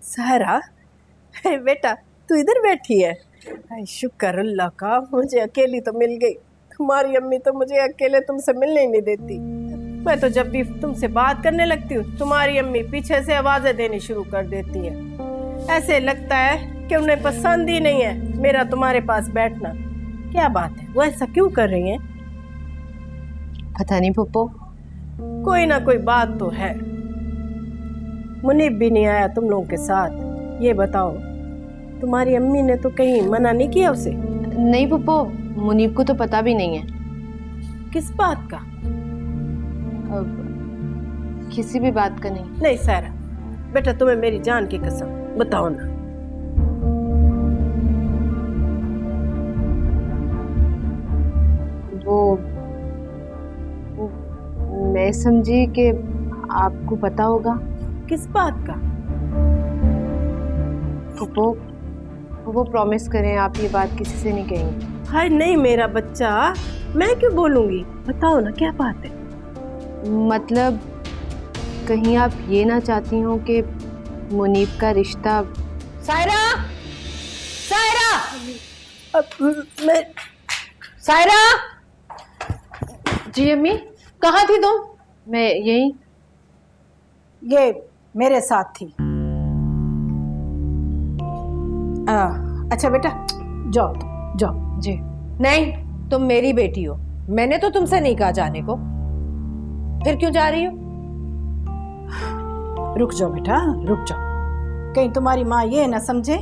सहरा, अरे बेटा तू इधर बैठी है। हाय शुक्र अल्लाह का, मुझे अकेली तो मिल गई। तुम्हारी अम्मी तो मुझे अकेले तुमसे मिलने ही नहीं देती। मैं तो जब भी तुमसे बात करने लगती हूँ तुम्हारी अम्मी पीछे से आवाजें देनी शुरू कर देती है। ऐसे लगता है कि उन्हें पसंद ही नहीं है मेरा तुम्हारे पास बैठना। क्या बात है, वो ऐसा क्यों कर रही हैं? पता नहीं पप्पो, कोई ना कोई बात तो है। मुनीब भी नहीं आया तुम लोगों के साथ, ये बताओ तुम्हारी अम्मी ने तो कहीं मना नहीं किया उसे? नहीं पप्पो, मुनीब को तो पता भी नहीं है। किस बात का? किसी भी बात का नहीं। नहीं सारा बेटा, तुम्हें मेरी जान की कसम बताओ ना। वो मैं समझी कि आपको पता होगा। किस बात का? पप्पो, वो प्रॉमिस करें आप ये बात किसी से नहीं कहेंगे। हाय नहीं मेरा बच्चा, मैं क्यों बोलूंगी, बताओ ना क्या बात है। मतलब कहीं आप ये ना चाहती हो कि मुनीब का रिश्ता। सायरा, सायरा, अब मैं सायरा। जी अम्मी, कहाँ थी तुम? मैं यहीं। ये मेरे साथ थी। अच्छा बेटा जाओ, तुम जाओ। जी। नहीं, तुम मेरी बेटी हो, मैंने तो तुमसे नहीं कहा जाने को। फिर क्यों जा रही हो? रुक जाओ बेटा, रुक जाओ। कहीं तुम्हारी माँ ये ना समझे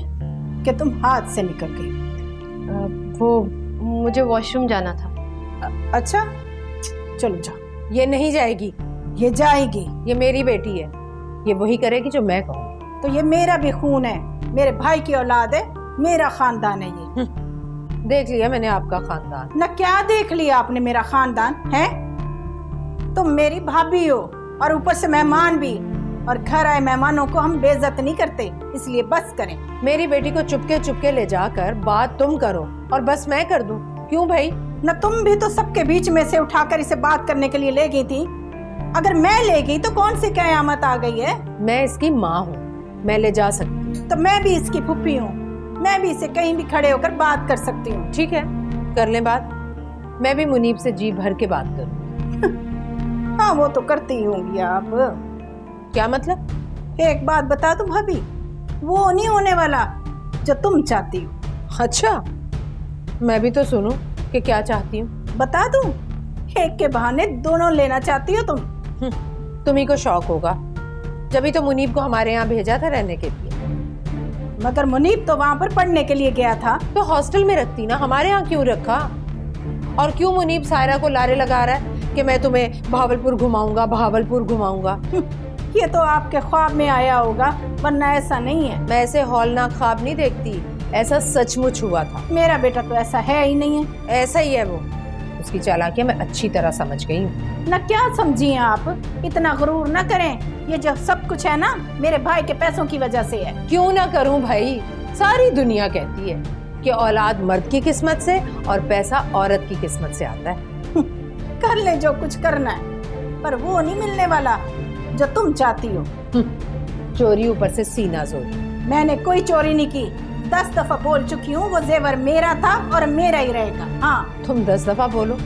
कि तुम हाथ से निकल गई। वो मुझे वॉशरूम जाना था। अच्छा चलो जाओ। ये नहीं जाएगी, ये जाएगी। ये मेरी बेटी है, ये वही करेगी जो मैं कहूँ। तो ये मेरा भी खून है, मेरे भाई की औलाद है, मेरा खानदान है ये। देख लिया मैंने आपका खानदान। न क्या देख लिया आपने मेरा खानदान है? तुम मेरी भाभी हो और ऊपर से मेहमान भी, और घर आए मेहमानों को हम बेइज्जत नहीं करते, इसलिए बस करें। मेरी बेटी को चुपके चुपके ले जाकर बात तुम करो और बस मैं कर दूं। क्यों भाई? न तुम भी तो सबके बीच में से उठाकर इसे बात करने के लिए ले गई थी। अगर मैं ले गई तो कौन सी कयामत आ गई है? मैं इसकी माँ हूँ, मैं ले जा सकती हूँ। तो मैं भी इसकी फुप्पी हूँ, मैं भी इसे कहीं भी खड़े होकर बात कर सकती हूँ। ठीक है, कर ले बात। मैं भी मुनीब से जी भर के बात करूँ। हाँ वो तो करती ही होंगी आप। क्या मतलब? एक बात बता दूं भाभी, वो नहीं होने वाला जो तुम चाहती हो। अच्छा, मैं भी तो सुनूं कि क्या चाहती हूँ। बता दूं, एक के बहाने दोनों लेना चाहती हो तुम। तुम्ही को शौक होगा, जब तो मुनीब को हमारे यहाँ भेजा था रहने के लिए। मगर मुनीब तो वहाँ पर पढ़ने के लिए गया था। तो हॉस्टल में रखती ना, हमारे यहाँ क्यों रखा? और क्यों मुनीब सायरा को लारे लगा रहा है कि मैं तुम्हें भावलपुर घुमाऊंगा, भावलपुर घुमाऊंगा? ये तो आपके ख्वाब में आया होगा, वरना ऐसा नहीं है। मैं ऐसे हौलनाक ख्वाब नहीं देखती, ऐसा सचमुच हुआ था। मेरा बेटा तो ऐसा है ही नहीं है। ऐसा ही है वो, उसकी चालाकियां मैं अच्छी तरह समझ गई हूँ। न क्या समझी हैं आप, इतना गुरूर न करें। ये जो सब कुछ है ना मेरे भाई के पैसों की वजह से है। क्यों ना करूं भाई, सारी दुनिया कहती है कि औलाद मर्द की किस्मत से और पैसा औरत की किस्मत से आता है। कर ले जो कुछ करना है, पर वो नहीं मिलने वाला जो तुम चाहती हो। चोरी ऊपर से सीना जोरी। मैंने कोई चोरी नहीं की, 10 दफा बोल चुकी हूँ, वो जेवर मेरा था और मेरा ही रहेगा। हाँ तुम 10 दफा बोलो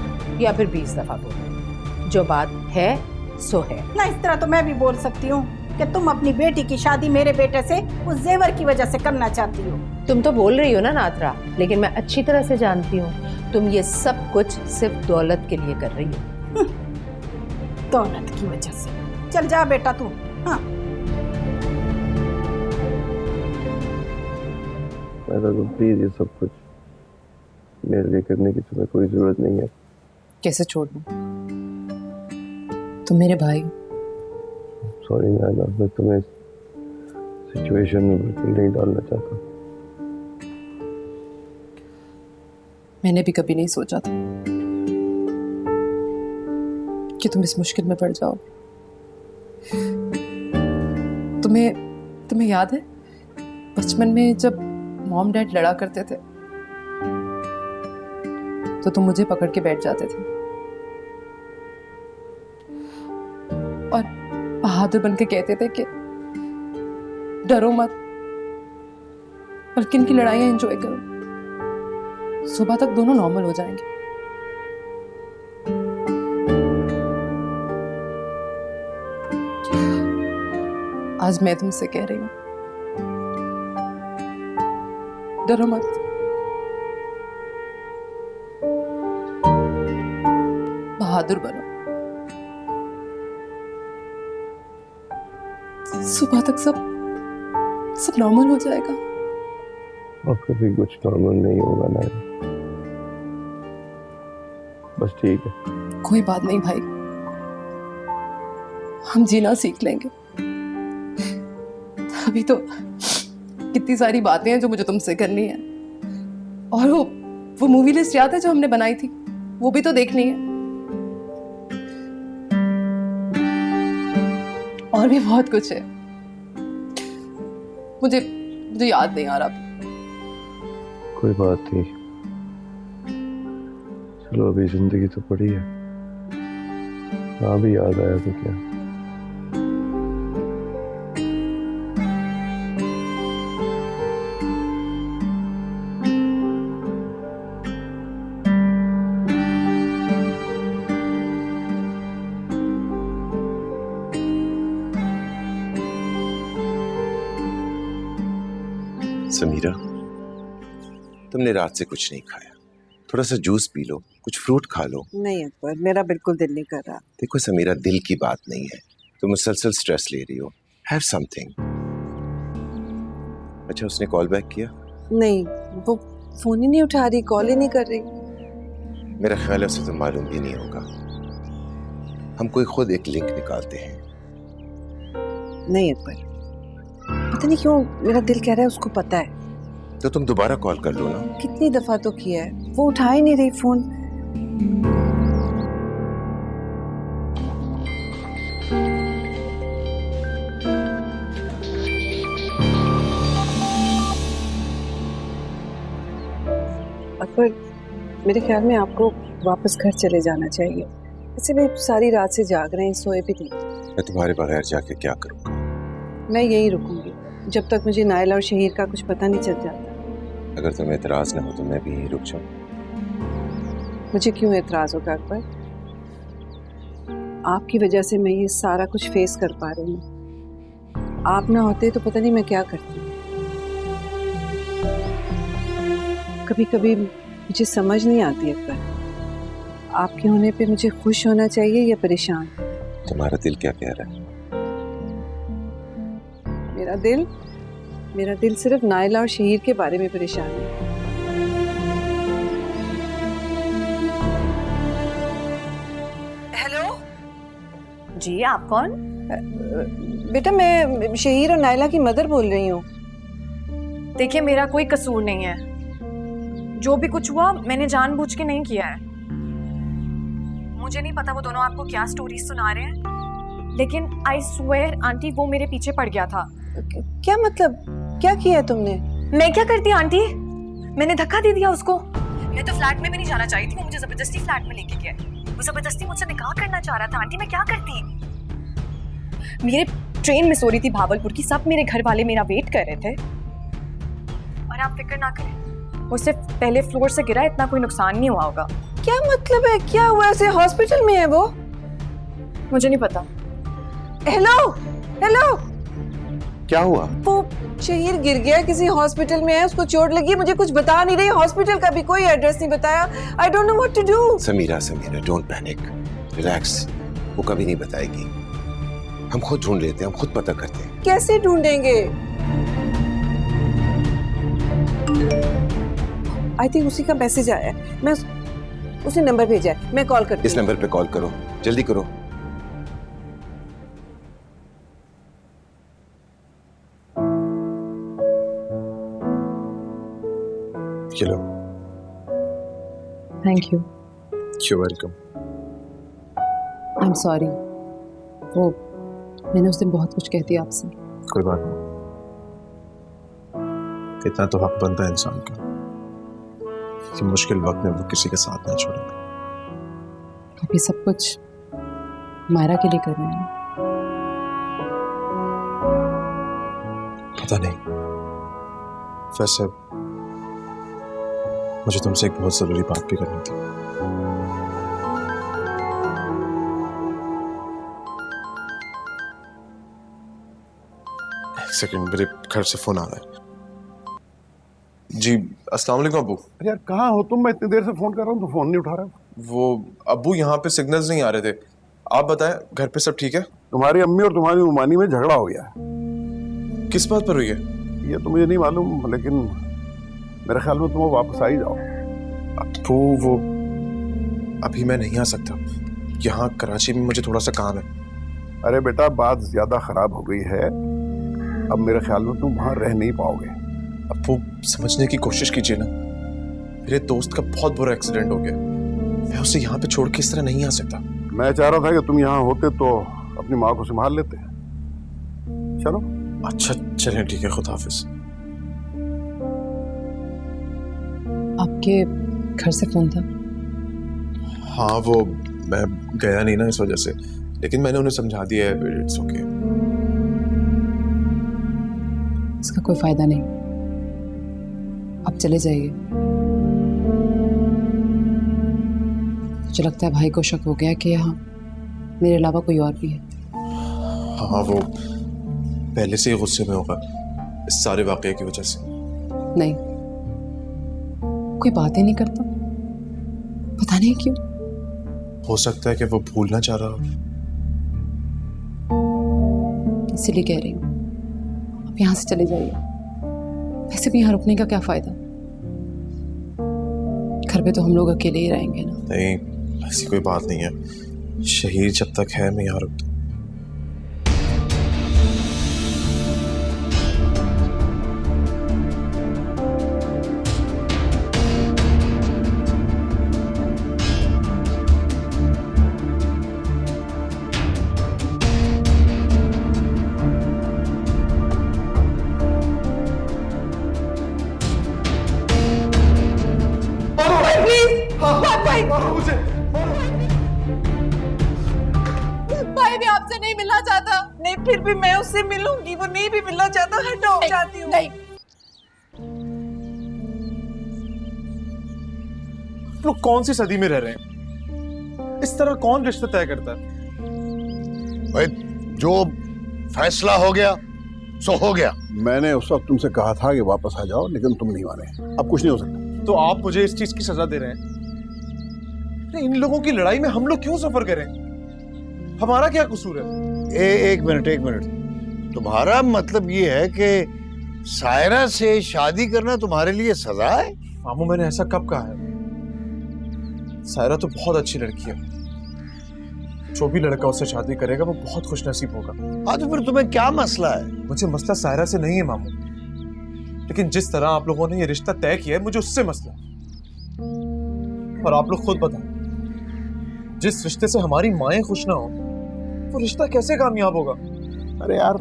या फिर 20 दफा बोलो, जो बात है सो है ना। इस तरह तो मैं भी बोल सकती हूँ कि तुम अपनी बेटी की शादी मेरे बेटे से उस जेवर की वजह से करना चाहती हो। तुम तो बोल रही हो ना नाथरा, लेकिन मैं अच्छी तरह से जानती हूँ तुम ये सब कुछ सिर्फ दौलत के लिए कर रही हो। दौलत की वजह से? चल जा बेटा तू। हाँ तो प्लीज ये सब कुछ मेरे लिए करने की तुम्हें कोई जरूरत नहीं है। कैसे छोड़ दूं? तुम मेरे भाई। सॉरी मैं तुम्हें इस सिचुएशन में बिल्कुल नहीं डालना चाहता। मैंने भी कभी नहीं सोचा था कि तुम इस मुश्किल में पड़ जाओ। तुम्हें याद है बचपन में जब मॉम डैड लड़ा करते थे तो तुम मुझे पकड़ के बैठ जाते थे और बहादुर बन के कहते थे कि डरो मत, बल्कि इनकी लड़ाइयाँ एंजॉय करो। सुबह तक दोनों नॉर्मल हो जाएंगे। आज मैं तुमसे कह रही हूँ, डरो मत। बहादुर बनो। सुबह तक सब नॉर्मल हो जाएगा। और कभी कुछ नॉर्मल नहीं होगा ना, बस ठीक है। कोई बात नहीं भाई, हम जीना सीख लेंगे। अभी तो कितनी सारी बातें हैं जो मुझे तुमसे करनी है। और वो मूवी लिस्ट याद है जो हमने बनाई थी, वो भी तो देखनी है। और भी बहुत कुछ है, मुझे याद नहीं आ रहा। कोई बात नहीं, चलो अभी जिंदगी तो पड़ी है। हाँ भी याद आया तो क्या। समीरा, तुमने रात से कुछ नहीं खाया, थोड़ा सा जूस पी लो, कुछ फ्रूट खा लो। नहीं अकबर, मेरा बिल्कुल दिल नहीं कर रहा। देखो समीरा, दिल की बात नहीं है, तुम मुसलसल स्ट्रेस ले रही हो। Have something. अच्छा, उसने कॉल बैक किया? नहीं, वो फोन ही नहीं उठा रही, कॉल ही नहीं कर रही। मेरा ख्याल है उसे तो मालूम भी नहीं होगा। हम कोई खुद एक लिंक निकालते हैं। नहीं अकबर, पता नहीं क्यों मेरा दिल कह रहा है उसको पता है। तो तुम दोबारा कॉल कर लो ना। कितनी दफा तो किया है, वो उठा ही नहीं रही फोन। अकबर, मेरे ख्याल में आपको वापस घर चले जाना चाहिए। वैसे भी सारी रात से जाग रहे हैं, सोए भी नहीं। मैं तुम्हारे बगैर जाके क्या करूँगा? मैं यहीं रुकूंगी जब तक मुझे नायला और शहीर का कुछ पता नहीं चल जाता। अगर तुम्हें एतराज ना हो तो मैं भी यहीं रुक जाऊँ। मुझे क्यों एतराज होगा अकबर? आपकी वजह से मैं ये सारा कुछ फेस कर पा रही हूँ। आप ना होते तो पता नहीं मैं क्या करती। कभी कभी मुझे समझ नहीं आती अकबर, आपके होने पे मुझे खुश होना चाहिए या परेशान? तुम्हारा दिल क्या कह रहा है? मेरा दिल सिर्फ नायला और शहीर के बारे में परेशान है। हेलो जी, आप कौन? बेटा, मैं शहीर और नायला की मदर बोल रही हूँ। देखिए, मेरा कोई कसूर नहीं है। जो भी कुछ हुआ मैंने जानबूझ के नहीं किया है। मुझे नहीं पता वो दोनों आपको क्या स्टोरी सुना रहे हैं, लेकिन आई स्वेयर आंटी, वो मेरे पीछे पड़ गया था। क्या मतलब, क्या किया तुमने? मैं क्या करती आंटी? मैंने धक्का दे दिया उसको। मैं तो फ्लैट में भी नहीं जाना चाहती थी, वो मुझे जबरदस्ती फ्लैट में लेके गया। वो जबरदस्ती मुझसे निकाह करना चाह रहा था। आंटी, मैं क्या करती? मेरे ट्रेन में सो रही थी भावलपुर की, सब मेरे घर वाले मेरा वेट कर रहे थे। और आप फिक्र ना करें, वो सिर्फ पहले फ्लोर से गिरा, इतना कोई नुकसान नहीं हुआ होगा। क्या मतलब है, क्या हुआ? ऐसे हॉस्पिटल में है वो? मुझे नहीं पता। हेलो हेलो, क्या हुआ? वो शहीर गिर गया, किसी हॉस्पिटल में है, उसको चोट लगी। मुझे कुछ बता नहीं रही, हॉस्पिटल का भी कोई एड्रेस नहीं बताया। I don't know what to do. Samira, don't panic, relax. वो कभी नहीं बताएगी, हम खुद ढूंढ लेते हैं, हम खुद पता करते हैं। कैसे ढूंढेंगे? आई थिंक उसी का मैसेज आया है। मैं उसी नंबर भेजा है, मैं कॉल करती हूँ। इस नंबर पे कॉल करो, जल्दी करो। चलो। Thank you. You welcome. I am sorry, वो मैंने उस दिन बहुत कुछ कह दिया आपसे। कोई बात नहीं, कितना तो हक बनता है इंसान का कि मुश्किल वक्त में वो किसी का साथ ना छोड़े। अभी सब कुछ मायरा के लिए कर रहे हैं। पता नहीं, वैसे मुझे तुमसे एक बहुत जरूरी बात भी करनी थी। एक सेकंड, मेरे घर से फोन आ रहा है। जी अस्सलाम वालेकुम अब्बू। अरे यार कहाँ हो तुम? मैं इतनी देर से फोन कर रहा हूँ तो फोन नहीं उठा रहा। वो अब्बू यहाँ पे सिग्नल्स नहीं आ रहे थे। आप बताएं घर पे सब ठीक है? तुम्हारी अम्मी और तुम्हारी उमानी में झगड़ा हो गया है। किस बात पर हुई है? ये तो मुझे नहीं मालूम, लेकिन मेरे ख्याल में तुम वापस आ ही जाओ। अब्बू वो अभी मैं नहीं आ सकता, यहाँ कराची में मुझे थोड़ा सा काम है। अरे बेटा बात ज्यादा खराब हो गई है, अब मेरे ख्याल में तुम वहां रह नहीं पाओगे। अब्बू समझने की कोशिश कीजिए ना, मेरे दोस्त का बहुत बुरा एक्सीडेंट हो गया, मैं उसे यहाँ पे छोड़ के इस तरह नहीं आ सकता। मैं चाह रहा था कि तुम यहाँ होते तो अपनी माँ को संभाल लेते। चलो। अच्छा चलें ठीक है, खुदा हाफिज। आपके घर से फोन था? हाँ वो मैं गया नहीं ना इस वजह से, लेकिन मैंने उन्हें समझा दिया है, इट्स ओके। इसका कोई फायदा नहीं, आप चले जाइए। मुझे लगता है भाई को शक हो गया कि यहाँ मेरे अलावा कोई और भी है। हाँ वो पहले से ही गुस्से में होगा इस सारे वाकये की वजह से। नहीं, कोई बात ही नहीं करता, पता नहीं क्यों। हो सकता है कि वो भूलना चाह रहा हो। इसीलिए कह रही हूँ आप यहाँ से चले जाइए। वैसे भी यहाँ रुकने का क्या फायदा, घर पे तो हम लोग अकेले ही रहेंगे ना। नहीं ऐसी कोई बात नहीं है, शहीर जब तक है मैं यहाँ रुकता। भाई भी आपसे नहीं मिलना चाहता। नहीं फिर भी मैं उससे मिलूंगी, वो नहीं भी मिलना चाहता। हटाओ, जाती हूँ। नहीं, लोग कौन सी सदी में रह रहे हैं? इस तरह कौन रिश्ता तय करता है? भाई जो फैसला हो गया सो हो गया। मैंने उस वक्त तुमसे कहा था कि वापस आ जाओ, लेकिन तुम नहीं माने। अब कुछ नहीं हो सकता। तो आप मुझे इस चीज की सजा दे रहे हैं? इन लोगों की लड़ाई में हम लोग क्यों सफर करें? हमारा क्या कसूर है? एक मिनट, तुम्हारा मतलब ये है कि सायरा से शादी करना तुम्हारे लिए सजा है? मामू मैंने ऐसा कब कहा है? सायरा तो बहुत अच्छी लड़की है, जो भी लड़का उससे शादी करेगा वो बहुत खुशनसीब होगा। हाँ तो फिर तुम्हें क्या मसला है? मुझे मसला सायरा से नहीं है मामू, लेकिन जिस तरह आप लोगों ने ये रिश्ता तय किया है मुझे उससे मसला है। और आप लोग खुद बताएं, जिस रिश्ते से हमारी माएं खुश ना हो वो रिश्ता कैसे कामयाब होगा? अरे यार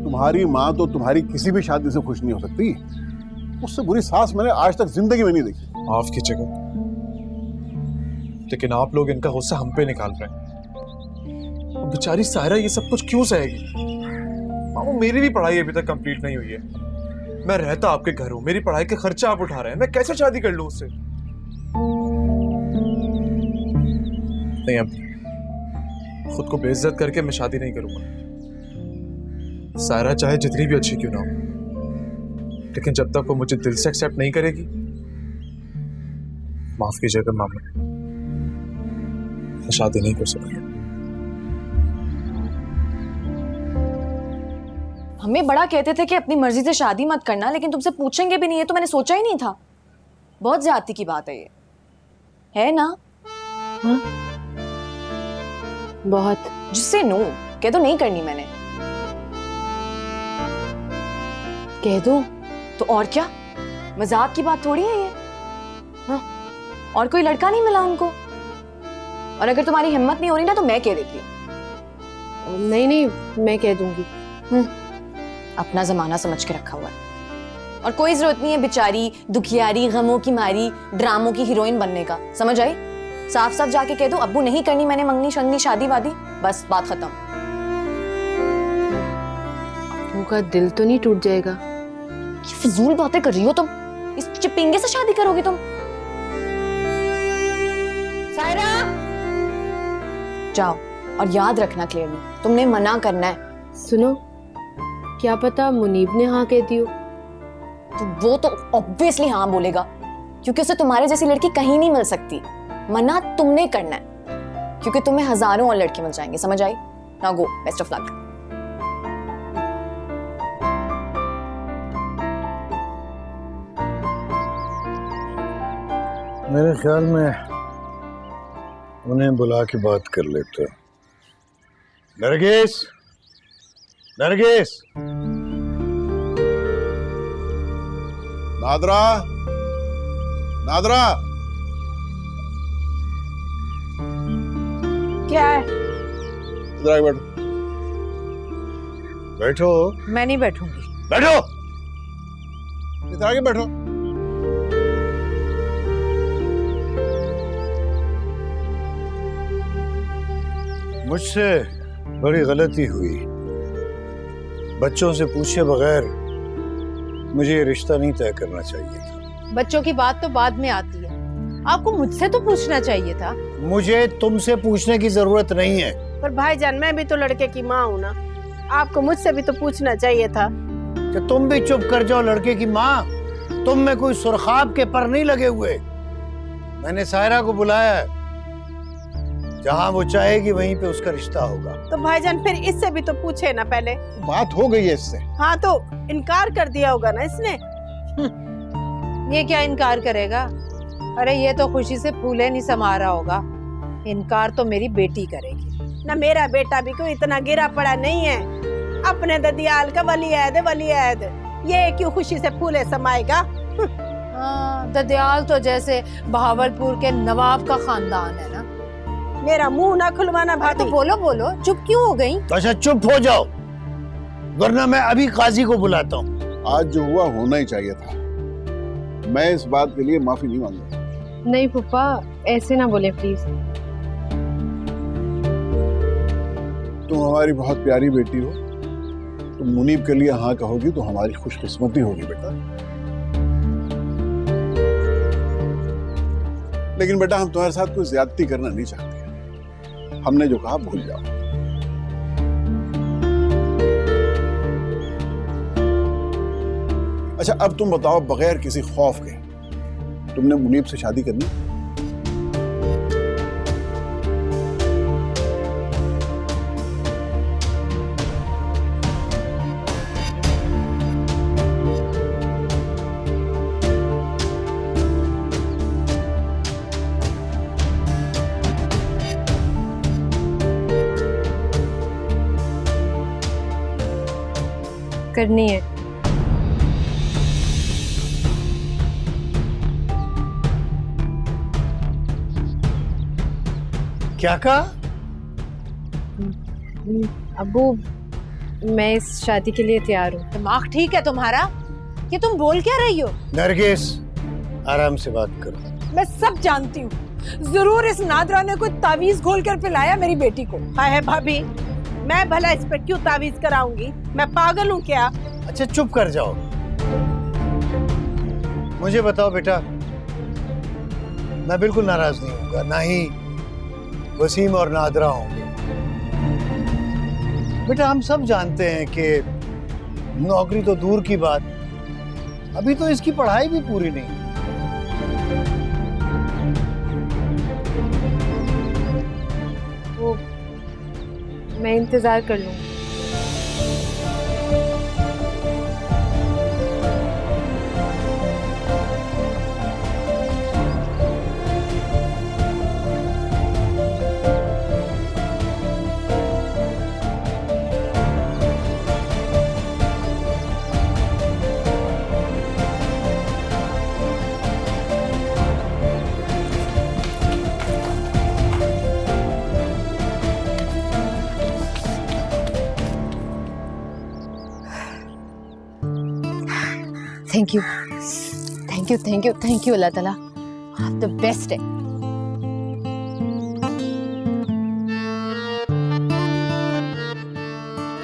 तुम्हारी माँ तो तुम्हारी किसी भी शादी से खुश नहीं हो सकती। उससे बुरी सास मैंने आज तक जिंदगी में नहीं देखी। माफ कीजिएगा, लेकिन आप लोग इनका गुस्सा हम पे निकाल रहे हैं। बेचारी सायरा ये सब कुछ क्यों सहेगी? मामू मेरी भी पढ़ाई अभी तक कंप्लीट नहीं हुई है, मैं रहता आपके घर हूं, मेरी पढ़ाई का खर्चा आप उठा रहे हैं, मैं कैसे शादी कर लूं उससे? नहीं अब खुद को बेइज्जत करके मैं शादी नहीं करूंगा। सायरा चाहे जितनी भी अच्छी क्यों ना हो, लेकिन जब तक वो मुझे दिल से एक्सेप्ट नहीं करेगी, माफ कीजिएगा मामू, मैं शादी नहीं कर सकूंगा। हमें बड़ा कहते थे कि अपनी मर्जी से शादी मत करना, लेकिन तुमसे पूछेंगे भी नहीं, है तो मैंने सोचा ही नहीं था। बहुत ज्यादती की बात है ये, है ना? हाँ? बहुत। जिससे नो कह दो, नहीं करनी मैंने। कह दो तो और क्या, मजाक की बात थोड़ी है ये। हाँ? और कोई लड़का नहीं मिला उनको, और अगर तुम्हारी हिम्मत नहीं हो रही ना तो मैं कह देती हूँ। नहीं, मैं कह दूंगी। अपना जमाना समझ के रखा हुआ है, और कोई जरूरत नहीं है बेचारी दुखियारी गमों की मारी ड्रामों की हीरोइन बनने का। समझ आई? साफ साफ जाके कह दो, अब्बू नहीं करनी मैंने मंगनी शंगनी शादी वादी, बस बात खत्म। अब्बू का दिल तो नहीं टूट जाएगा ये फिजूल बातें कर रही हो तुम। इस चिपिंगे से शादी करोगी तुम? सायरा जाओ, और याद रखना क्लियरली, तुमने मना करना है। सुनो, क्या पता मुनीब ने हाँ कह दी हो। तो वो तो ऑब्वियसली हाँ बोलेगा, क्योंकि उसे तुम्हारे जैसी लड़की कहीं नहीं मिल सकती। मना तुमने करना है, क्योंकि तुम्हें हजारों और लड़के मिल जाएंगे, समझ आई? Now go, best of luck. मेरे ख्याल में उन्हें बुला के बात कर लेते हैं। नरगिस, नरगिस, नादरा, नादरा, क्या है? इधर आके बैठो। बैठो, मैं नहीं बैठूंगी। बैठो, इधर आके बैठो। मुझसे बड़ी गलती हुई। बच्चों से पूछे बगैर मुझे ये रिश्ता नहीं तय करना चाहिए था। बच्चों की बात तो बाद में आती है, आपको मुझसे तो पूछना चाहिए था। मुझे तुमसे पूछने की जरूरत नहीं है। पर भाईजान, मैं भी तो लड़के की माँ हूँ ना, आपको मुझसे भी तो पूछना चाहिए था। कि तुम भी चुप कर जाओ लड़के की माँ। तुम में कोई सुरखाब के पर नहीं लगे हुए। मैंने सायरा को बुलाया है, जहाँ वो चाहेगी वहीं पे उसका रिश्ता होगा। तो भाईजान फिर इससे भी तो पूछे ना पहले। बात हो गई है इससे। हाँ तो इनकार कर दिया होगा ना इसने। ये क्या इनकार करेगा? अरे ये तो खुशी से फूले नहीं समा रहा होगा। इनकार तो मेरी बेटी करेगी ना। मेरा बेटा भी कोई इतना गिरा पड़ा नहीं है। अपने ददियाल का वली ऐद ये क्यों खुशी से फूले समाएगा? हाँ, ददयाल तो जैसे बहावलपुर के नवाब का खानदान है ना। मेरा मुंह ना खुलवाना भाभी। तो बोलो बोलो, चुप क्यों हो गई? अच्छा चुप हो जाओ, वरना मैं अभी काजी को बुलाता हूँ। आज जो हुआ होना ही चाहिए था। मैं इस बात के लिए माफी नहीं मांगूंगा। नहीं फूफा, ऐसे ना बोले प्लीज। तुम हमारी बहुत प्यारी बेटी हो। तुम मुनीब के लिए हाँ कहोगी तो हमारी खुशकिस्मती होगी बेटा। लेकिन बेटा, हम तुम्हारे साथ कोई ज्यादती करना नहीं चाहते। हमने जो कहा भूल जाओ। अच्छा, अब तुम बताओ, बगैर किसी खौफ के तुमने मुनीब से शादी करनी? करनी है। क्या कहा? अबू, मैं इस शादी के लिए तैयार हूँ। दिमाग ठीक है तुम्हारा? कि तुम बोल क्या रही हो? नरगिस, आराम से बात करो। मैं सब जानती हूँ। जरूर इस नादरा ने कोई तावीज घोल कर पिलाया मेरी बेटी को। हाय है भाभी, मैं भला इस पे क्यों तावीज कराऊंगी? मैं पागल हूँ क्या? अच्छा चुप कर जाओ। मुझे बताओ बेटा, मैं बिल्कुल नाराज नहीं होऊंगा, ना ही वसीम और नादरा होंगे। बेटा, हम सब जानते हैं कि नौकरी तो दूर की बात, अभी तो इसकी पढ़ाई भी पूरी नहीं। वो मैं इंतजार कर लूँगी। Thank you, thank you, thank you, thank you अल्लाह ताला, आप द बेस्ट है।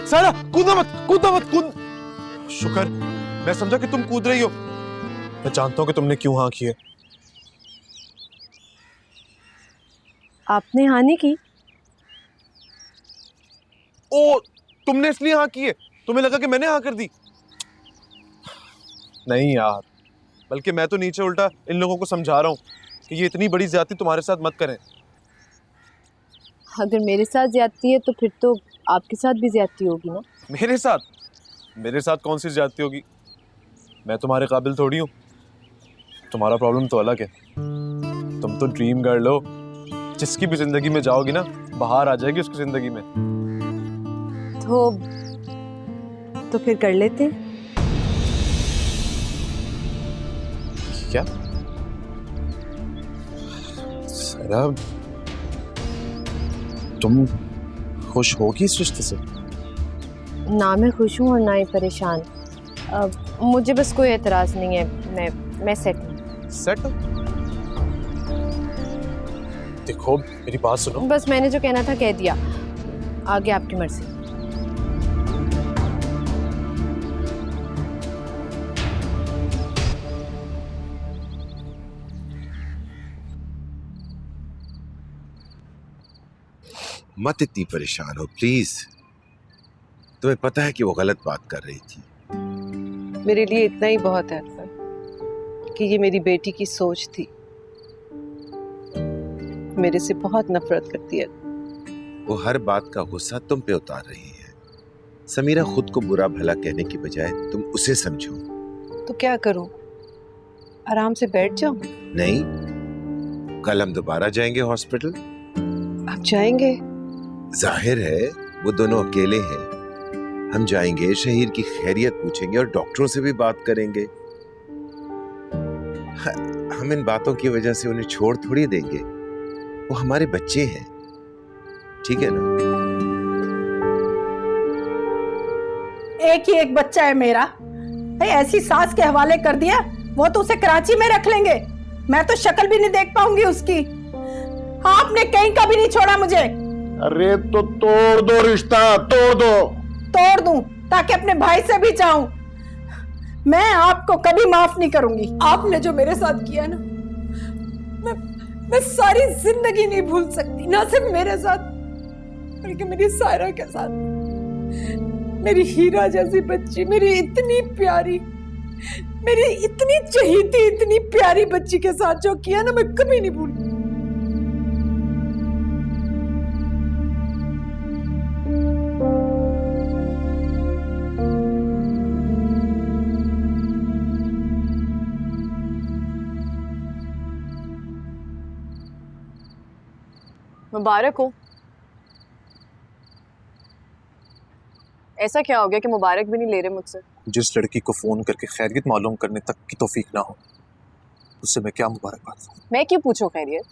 सारा कूदो मत, कूदो मत, कूद। शुक्र मैं समझा कि तुम कूद रही हो। मैं जानता हूं कि तुमने क्यों हाँ की है। आपने हानि की? ओ, तुमने इसलिए हाँ की है? तुम्हें लगा कि मैंने हाँ कर दी? नहीं यार, बल्कि मैं तो नीचे उल्टा इन लोगों को समझा रहा हूँ कि ये इतनी बड़ी ज्यादती तुम्हारे साथ मत करें। अगर मेरे साथ ज्यादती है तो फिर तो आपके साथ भी ज्यादती होगी ना? मेरे साथ? मेरे साथ कौन सी ज्यादती होगी? मैं तुम्हारे काबिल थोड़ी हूँ। तुम्हारा प्रॉब्लम तो अलग है। तुम तो ड्रीम गर्ल हो, जिसकी भी जिंदगी में जाओगी ना बाहर आ जाएगी उसकी जिंदगी में। तो फिर कर लेते हैं। क्या सारा, तुम खुश होगी इस रिश्ते से? ना मैं खुश हूँ और ना ही परेशान। मुझे बस कोई एतराज नहीं है। मैं सेट हूँ। सेट? देखो मेरी बात सुनो। बस मैंने जो कहना था कह दिया, आगे आपकी मर्जी। मत इतनी परेशान हो प्लीज। तुम्हें पता है कि वो गलत बात कर रही थी। मेरे लिए इतना ही बहुत है अकबर कि ये मेरी बेटी की सोच थी। मेरे से बहुत नफरत करती है। वो हर बात का गुस्सा तुम पे उतार रही है। समीरा, खुद को बुरा भला कहने की बजाय तुम उसे समझो। तो क्या करूं? आराम से बैठ जाऊं? नहीं, कल हम दोबारा जाएंगे हॉस्पिटल। आप जाएंगे? जाहिर है वो दोनों अकेले हैं। हम जाएंगे, शहीर की खैरियत पूछेंगे और डॉक्टरों से भी बात करेंगे। हम इन बातों की वजह से उन्हें छोड़ थोड़ी देंगे। वो हमारे बच्चे हैं, ठीक है ना? एक ही एक बच्चा है मेरा। ऐसी सास के हवाले कर दिया, वो तो उसे कराची में रख लेंगे। मैं तो शक्ल भी नहीं देख पाऊंगी उसकी। आपने कहीं का भी नहीं छोड़ा मुझे। अरे तो तोड़ दो रिश्ता, तोड़ दो। तोड़ दूं ताकि अपने भाई से भी जाऊं। मैं आपको कभी माफ नहीं करूंगी। आपने जो मेरे साथ किया ना, मैं सारी जिंदगी नहीं भूल सकती। ना सिर्फ मेरे साथ बल्कि मेरी सायरा के साथ। मेरी हीरा जैसी बच्ची, मेरी इतनी प्यारी, मेरी इतनी चहीती, इतनी प्यारी बच्ची के साथ जो किया ना, मैं कभी नहीं भूलूंगी। मुबारक हो। ऐसा क्या हो गया कि मुबारक भी नहीं ले रहे मुझसे? जिस लड़की को फोन करके खैरियत मालूम करने तक की तौफीक ना हो, उससे मैं क्या मुबारकबाद दूं? मैं क्यों पूछूं खैरियत?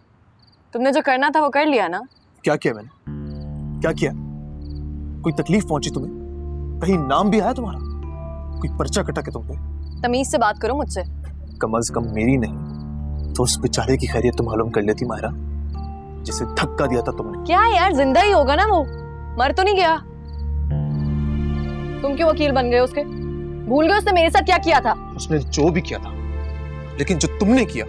तुमने जो करना था वो कर लिया ना। क्या किया मैंने? क्या किया? कोई तकलीफ पहुंची तुम्हें? कहीं नाम भी आया तुम्हारा? कोई पर्चा कटा के तुम पे? तमीज से बात करो मुझसे। कम से कम मेरी नहीं तो उस बेचारे की खैरियत तो मालूम कर लेती मायरा, जिसे धक्का दिया था तुमने। क्या यार, जिंदा ही होगा ना वो, मर तो नहीं गया। तुम क्यों वकील बन गए उसके? भूल गए उसने मेरे साथ क्या किया था? उसने जो भी किया था, लेकिन जो तुमने किया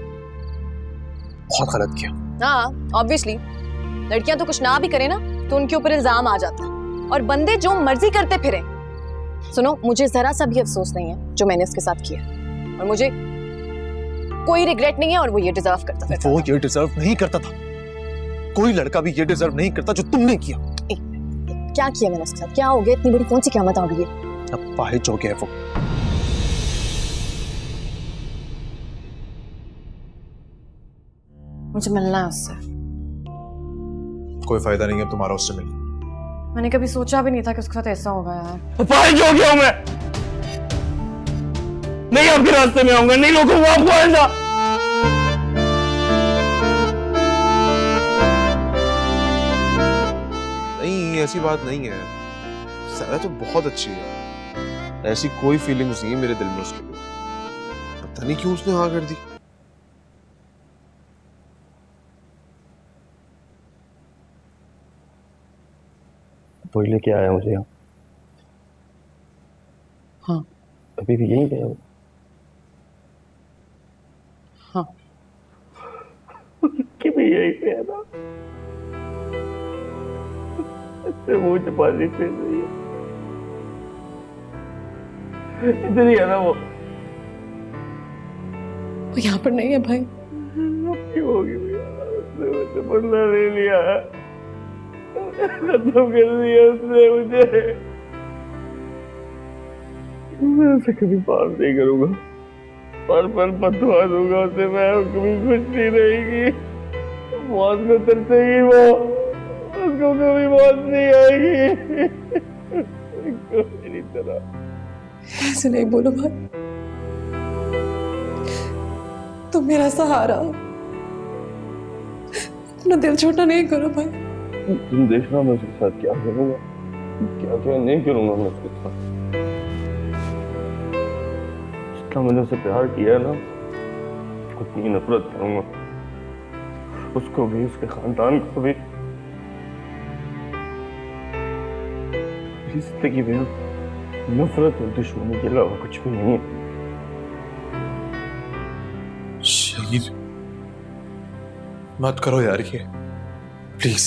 बहुत गलत किया। हाँ, ऑब्वियसली लड़कियां तो कुछ ना भी करें ना तो उनके ऊपर इल्जाम आ जाता है और बंदे जो मर्जी करते फिरे। सुनो, मुझे जरा सा भी अफसोस नहीं है जो मैंने उसके साथ किया, और मुझे कोई रिग्रेट नहीं है, और वो ये डिजर्व करता था। वो ये डिजर्व नहीं करता था। कोई लड़का भी ये डिजर्व नहीं करता जो तुमने किया। क्या किया मैंने उसके साथ? क्या हो गया? इतनी बड़ी कौन सी क़यामत आ गई है? अब पाहिज हो गया वो। मुझे मिलना है उससे। कोई फायदा नहीं है तुम्हारा उससे मिलने। मैंने कभी सोचा भी नहीं था कि उसके साथ ऐसा होगा यार। पाहिज हो गया मैं, नहीं आपके रास्ते में आऊंगा, नहीं रोकूंगा आपको आइंदा। नहीं, ऐसी बात नहीं है। सारा तो बहुत अच्छी है, ऐसी कोई फीलिंग्स नहीं है मेरे दिल में उसके लिए। पता नहीं क्यों उसने हाँ कर दी। तो लेके आया मुझे यहाँ। हाँ। अभी भी यहीं पे है वो? हाँ। कि भी यहीं पे है ना? इससे मुंह छुपाने से नहीं है, इधर ही है ना वो? यहाँ पर नहीं है भाई। क्यों होगी भैया? उसने मुझसे बदला ले लिया, खत्म कर दिया उसने मुझे। मैं उसे कभी पार नहीं करूंगा, पर बदवा दूंगा उसे मैं, कभी खुश नहीं रहेगी। मौत को तरसेगी वो, उसको कभी मौत नहीं आएगी। मेरी तरह ऐसे नहीं बोलो भाई, तुम मेरा सहारा हो, अपना दिल छोटा नहीं करो भाई। तुम देखना मैं उसके साथ क्या करूंगा, क्या क्या नहीं करूंगा मैं उसके साथ। जितना मैंने उसे प्यार किया है ना, उतनी नफरत करूंगा उसको भी, उसके खानदान को भी। जिंदगी में नफरत और दुश्मनी के अलावा कुछ भी नहीं है। शहीद मत करो यार ये, प्लीज,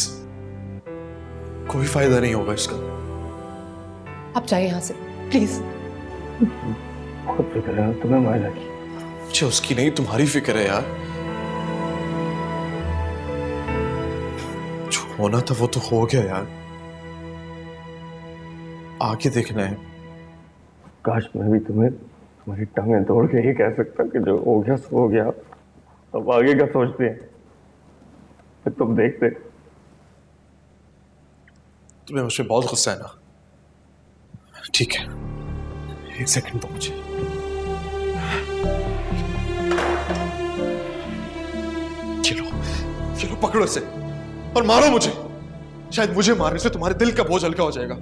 कोई फायदा नहीं होगा इसका। आप जाइए यहाँ से प्लीज। बहुत फिक्र है तुम्हें मायला की। मुझे उसकी नहीं, तुम्हारी फिक्र है यार। जो होना था वो तो हो गया यार, आगे देखना है। काश मैं भी तुम्हें तुम्हारी टांगें तोड़ के ये कह सकता कि जो हो गया सो हो गया, अब आगे का सोचते हैं। फिर तुम देखते। तुम्हें मुझे बहुत गुस्सा है ना? ठीक है, एक सेकंड दो मुझे। चलो चलो, पकड़ो इसे और मारो मुझे। शायद मुझे मारने से तुम्हारे दिल का बोझ हल्का हो जाएगा।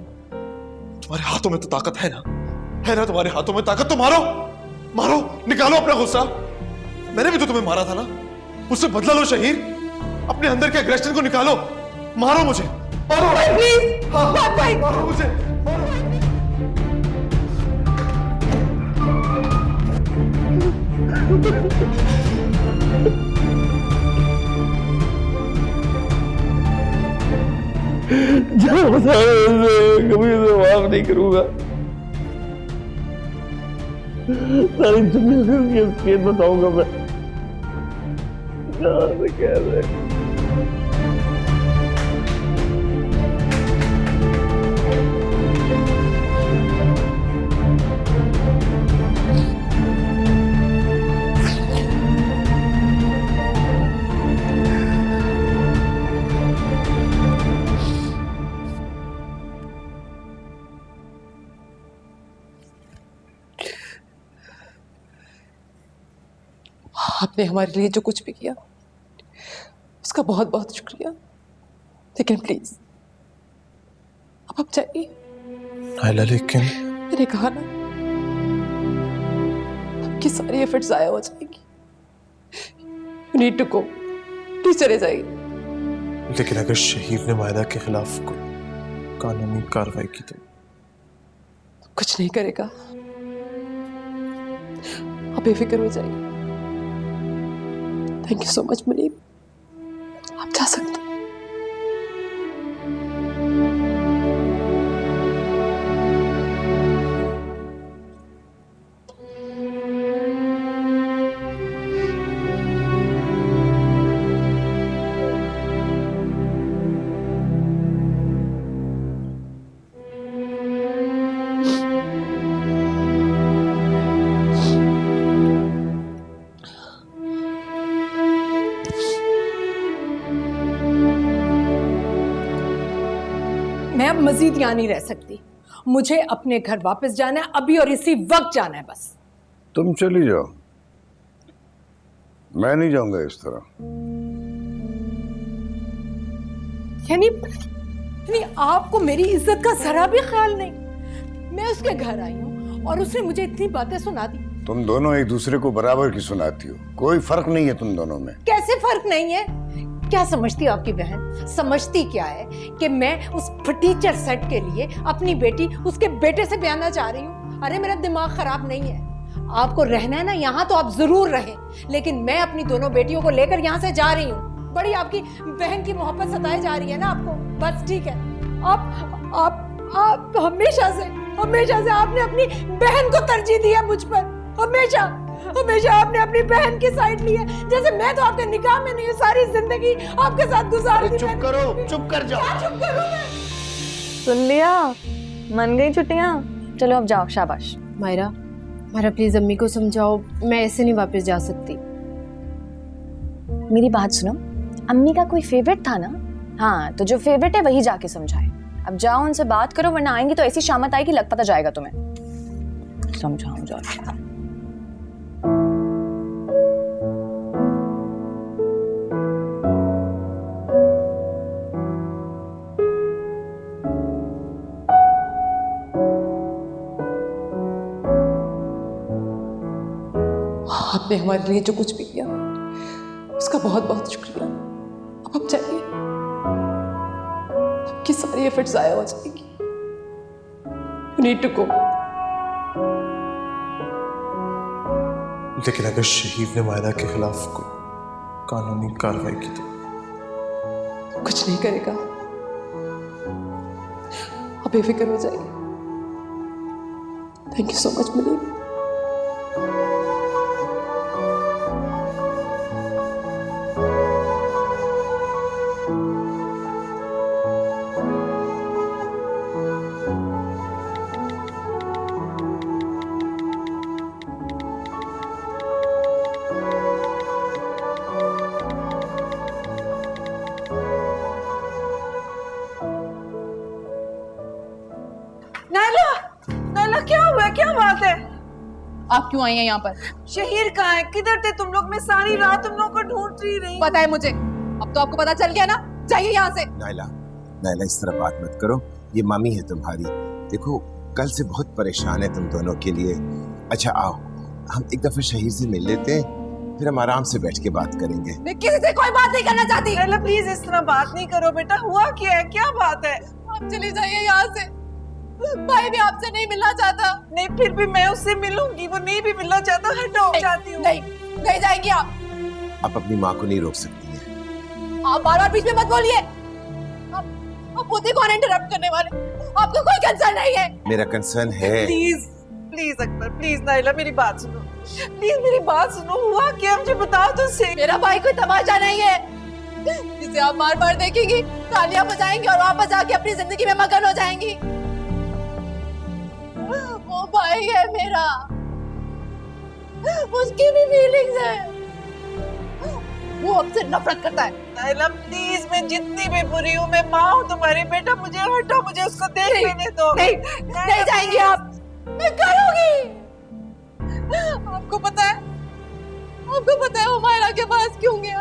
तुम्हारे हाथों में तो ताकत है ना तुम्हारे हाथों में ताकत। तो मारो मारो, निकालो अपना गुस्सा। मैंने भी तो तुम्हें मारा था ना, उससे बदला लो शहीर। अपने अंदर के एग्रेशन को निकालो, मारो मुझे, मारो प्लीज। हाँ, मारो मुझे, मारो। कभी उसे माफ नहीं करूंगा। सारी दुनिया को उसकी असलियत बताऊंगा मैं। कह रहे आपने हमारे लिए जो कुछ भी किया उसका बहुत बहुत शुक्रिया, लेकिन प्लीज अब जाइए। नायला, लेकिन मैंने कहा ना, आपकी सारी एफर्ट्स जाया हो जाएगी। You need to go, please चले जाइए। लेकिन अगर शहीद ने मायदा के खिलाफ कोई कानूनी कार्रवाई की तो? कुछ नहीं करेगा, आप बेफिक्र हो जाइए। Thank you so much Munib, आप जा सकते हैं। मैं अब मजीद यहाँ नहीं रह सकती। मुझे अपने घर वापस जाना है, अभी और इसी वक्त जाना है बस। तुम चली जाओ, मैं नहीं जाऊंगा इस तरह। यानी आपको मेरी इज्जत का जरा भी ख्याल नहीं? मैं उसके घर आई हूँ और उसने मुझे इतनी बातें सुना दी। तुम दोनों एक दूसरे को बराबर की सुनाती हो, कोई फर्क नहीं है तुम दोनों में। कैसे फर्क नहीं है? क्या समझती हो आपकी बहन? समझती क्या है कि मैं उस फटीचर सेट के लिए अपनी बेटी उसके बेटे से ब्याना चाह रही हूँ? अरे मेरा दिमाग खराब नहीं है, आपको रहना है ना यहाँ तो आप जरूर रहें, लेकिन मैं अपनी दोनों बेटियों को लेकर यहाँ से जा रही हूँ। बड़ी आपकी बहन की मोहब्बत सताई जा रही है ना आपको, बस ठीक है। आप हमेशा से आपने अपनी बहन को तरजीह दी है मुझ पर, हमेशा आपने अपनी बहन की साइड ली है, जैसे मैं तो आपके निकाह में नहीं हूँ, सारी जिंदगी आपके साथ गुजार दी। चुप करो, चुप कर जाओ। क्या चुप करूँ मैं? सुन लिया, मन गई छुट्टियाँ, चलो अब जाओ, शाबाश। मायरा प्लीज अम्मी को समझाओ, मैं ऐसे नहीं वापस जा सकती। मेरी बात सुनो, अम्मी का कोई फेवरेट था ना? हाँ, तो जो फेवरेट है वही जाके समझाए। अब जाओ उनसे बात करो, वरना आएंगी तो ऐसी शामत आएगी लग पता जाएगा तुम्हें। समझाऊं जाओ। आपने हमारे लिए जो कुछ भी किया उसका बहुत बहुत शुक्रिया। अब हम जाइए, आपकी सारी एफर्ट जाया हो जाएगी। You need to go. लेकिन अगर शहीद ने मायरा के खिलाफ कोई कानूनी कार्रवाई की तो कुछ नहीं करेगा, आप बेफिक्र हो जाइए। Thank you so much Munib. नाला क्या हुआ, क्या बात है? आप क्यों आई हैं यहाँ पर? शहीर कहाँ है? किधर थे तुम लोग? मैं सारी रात तुम लोगों को ढूंढ रही। पता है मुझे, अब तो आपको पता चल गया ना, जाइए यहाँ से। नायला इस तरह बात मत करो, ये मामी है तुम्हारी। देखो कल से बहुत परेशान है तुम दोनों के लिए। अच्छा आओ हम एक दफा शहीर से मिल लेते हैं, फिर हम आराम से बैठ के बात करेंगे। मैं किसी से कोई बात नहीं करना चाहती। नायला प्लीज इस तरह बात नहीं करो बेटा, हुआ क्या है, क्या बात है? आप चली जाइए यहाँ से, भाई भी आपसे नहीं मिलना चाहता। नहीं फिर भी मैं उससे मिलूंगी, वो नहीं भी मिलना चाहता। हटो, जाती हूँ। नहीं जाएंगी आप अपनी माँ को नहीं रोक सकती है। आप बार-बार बीच में मत बोलिए। आप मुझे कौन इंटरप्ट करने वाले? आपको कोई कंसर्न नहीं है? मेरा कंसर्न है। प्लीज अकबर, प्लीज नायला मेरी बात सुनो, प्लीज मेरी बात सुनो। हुआ क्या मुझे बताओ तो सही। मेरा भाई कोई तमाशा नहीं है जिसे आप बार-बार देखेंगी, तालियां बजाएंगी और वापस जाके अपनी जिंदगी में मगन हो जाएंगी। वो भाई है मेरा, उसकी भी फीलिंग्स है, वो हमसे नफरत करता है। नायला प्लीज, मैं जितनी भी बुरी हूँ, मैं माँ हूँ तुम्हारी। बेटा मुझे हटो, मुझे उसको देख लेने दो। नहीं जाएंगी आप, मैं करूंगी। आपको पता है वो मायरा के पास क्यों गया?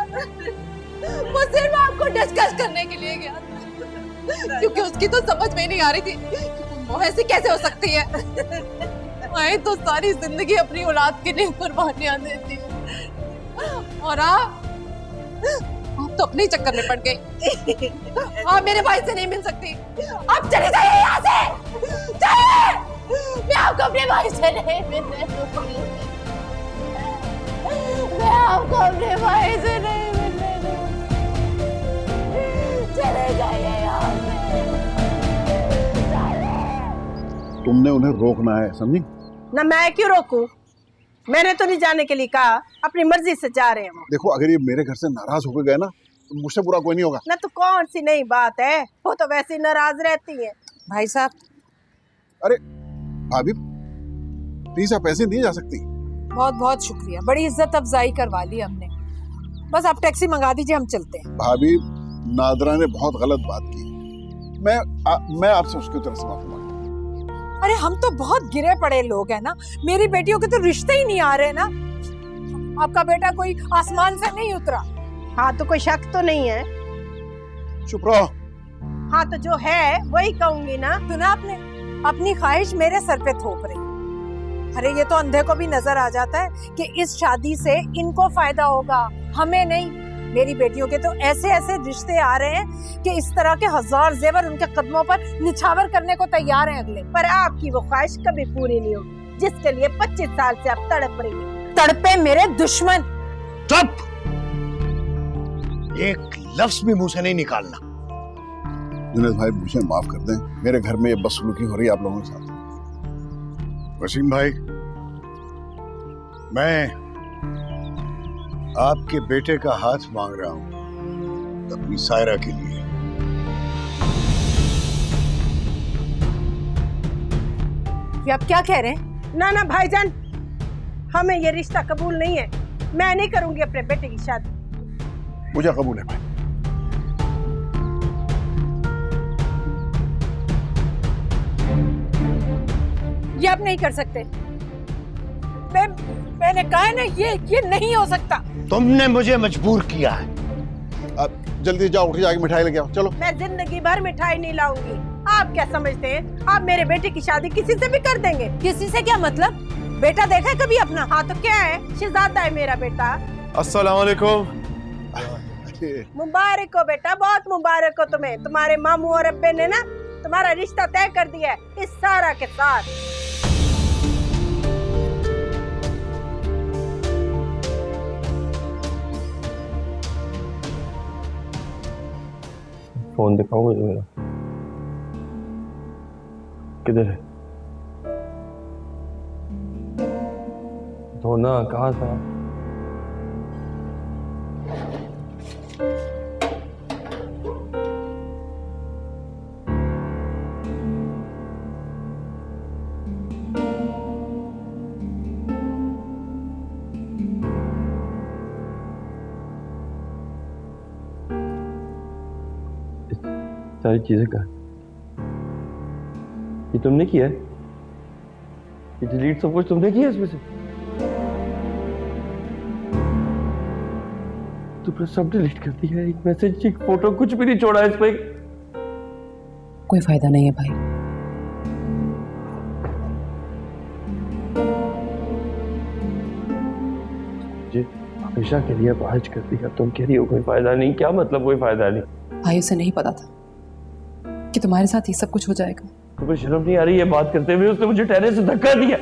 वो सिर्फ आपको डिस्कस करने के लिए गया था, क्योंकि उसकी तो समझ में नहीं आ रही थी वो ऐसी कैसे हो सकती है। मैं तो सारी जिंदगी अपनी औलाद के लिए कुर्बानियां देती हूँ, और आप तो अपने चक्कर में पड़ गई। आप मेरे भाई से नहीं मिल सकती, आप चले जाइए यहाँ से, जाइए। मैं आपको अपने भाई से नहीं मिलने दूंगी, मैं आपको अपने भाई से नहीं मिलने दूंगी। चले जाइए यहाँ से। तुमने उन्हें रोकना है, समझी? ना मैं क्यों रोकूं? मैंने तो नहीं जाने के लिए कहा, अपनी मर्जी से जा रहे हैं वो। देखो अगर ये मेरे घर से नाराज होकर गए ना तो मुझसे बुरा कोई नहीं होगा। ना तो कौन सी नई बात है, वो तो वैसे ही नाराज रहती है। भाई साहब। अरे भाभी प्लीज आप ऐसे नहीं जा सकती। बहुत बहुत शुक्रिया, बड़ी इज्जत अफजाई करवा ली हमने। बस आप टैक्सी मंगा दीजिए, हम चलते हैं। भाभी नादरा ने बहुत गलत बात की, मैं आपसे उसकी तरफ से माफी मांगता हूं। अरे हम तो बहुत गिरे पड़े लोग हैं ना, मेरी बेटियों के तो रिश्ते ही नहीं आ रहे ना। आपका बेटा कोई आसमान से नहीं उतरा। हाँ तो कोई शक तो नहीं है? चुप रहो। हाँ तो जो है वही कहूंगी ना। सुना आपने, अपनी ख्वाहिश मेरे सर पे थोप रही। अरे ये तो अंधे को भी नजर आ जाता है कि इस शादी से इनको फायदा होगा, हमें नहीं। मेरी बेटियों के तो ऐसे ऐसे रिश्ते आ रहे हैं कि इस तरह के 1000 जेवर उनके कदमों पर निछावर करने को तैयार हैं अगले। पर आपकी वो ख्वाहिश कभी पूरी नहीं होगी जिसके लिए 25 साल से आप तड़प रही हैं। तड़पे मेरे दुश्मन। चुप! एक लफ्ज भी मुंह से नहीं निकालना। जुनैद भाई मुझे माफ कर दें, मेरे घर में ये बदसलूकी हो रही है आप लोगों के साथ। वसीम भाई, मैं आपके बेटे का हाथ मांग रहा हूं अपनी सायरा के लिए। ये आप क्या कह रहे हैं? ना ना भाईजान, हमें ये रिश्ता कबूल नहीं है। मैं नहीं करूंगी अपने बेटे की शादी। मुझे कबूल है भाई। ये आप नहीं कर सकते। मैंने कहा है ना, ये नहीं हो सकता। तुमने मुझे मजबूर किया है। अब जल्दी जाओ, उठ जाके मिठाई लेके आओ, चलो। मैं जिंदगी भर मिठाई नहीं लाऊंगी। आप क्या समझते हैं, आप मेरे बेटे की शादी किसी से भी कर देंगे? किसी से क्या मतलब? बेटा देखा है कभी अपना? हाँ तो क्या है, शहजादा है मेरा बेटा। अस्सलाम वालेकुम। मुबारक हो बेटा, बहुत मुबारक हो तुम्हें। तुम्हारे मामू और अब्बे ने ना तुम्हारा रिश्ता तय कर दिया है इस सारा के साथ। फोन दिखाओगे जो मेरा? किधर है? तो ना कहाँ था? सारी चीजें कहा ये तुमने किया है? ये डिलीट सब कुछ तुमने किया इसमें से? तुमने सब डिलीट कर दिया, एक मैसेज, एक फोटो, कुछ भी नहीं छोड़ा इस पे। कोई फायदा नहीं है भाई। जी हमेशा के लिए बाहर कर दिया, तुम कह रही हो कोई फायदा नहीं। क्या मतलब कोई फायदा नहीं? भाई उसे नहीं पता था कि तुम्हारे साथ ये सब कुछ हो जाएगा। तुम्हें शर्म नहीं आ रही है बात करते हुए? उसने मुझे टेरेस से धक्का दिया।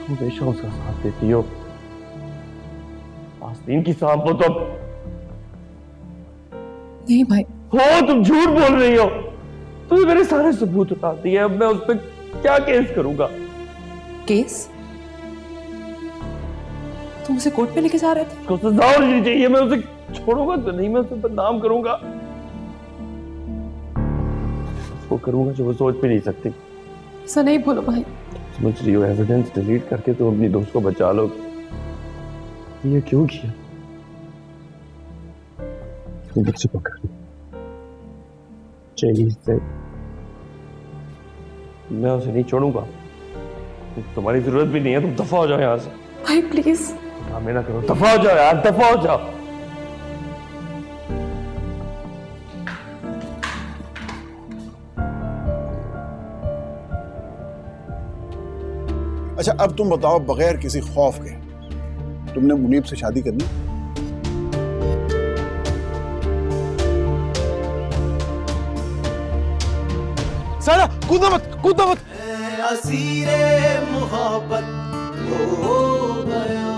हमेशा उसका साथ देती हो, आस्तीन की सांप हो तुम। नहीं भाई। हो तुम झूठ बोल रही हो। तुमने मेरे सारे सबूत उतार दिए, अब मैं उस पर क्या केस करूंगा? केस? तुम उसे कोर्ट पे लेके जा रहे थे? उसको सजा होनी चाहिए। मैं उसे छोड़ूंगा तो नहीं, मैं उसे बदनाम करूंगा। वो करूंगा जो वो सोच भी नहीं सकती। ऐसा नहीं बोलो भाई। समझ रही हो, एविडेंस डिलीट करके तुम अपनी दोस्त को बचा लो। ये क्यों किया? मुझसे पकड़ चाहिए से मैं उसे नहीं छोड़ूंगा। तुम्हारी जरूरत भी नहीं है, तुम दफा हो जाओ यहाँ से। भाई प्लीज। ड्रामे ना करो, दफा हो जाओ यार, दफा हो जाओ। अच्छा अब तुम बताओ, बगैर किसी खौफ के तुमने मुनीब से शादी करनी? सारा कूदो मत, कूदो मत। असीरे मोहब्बत हो गया।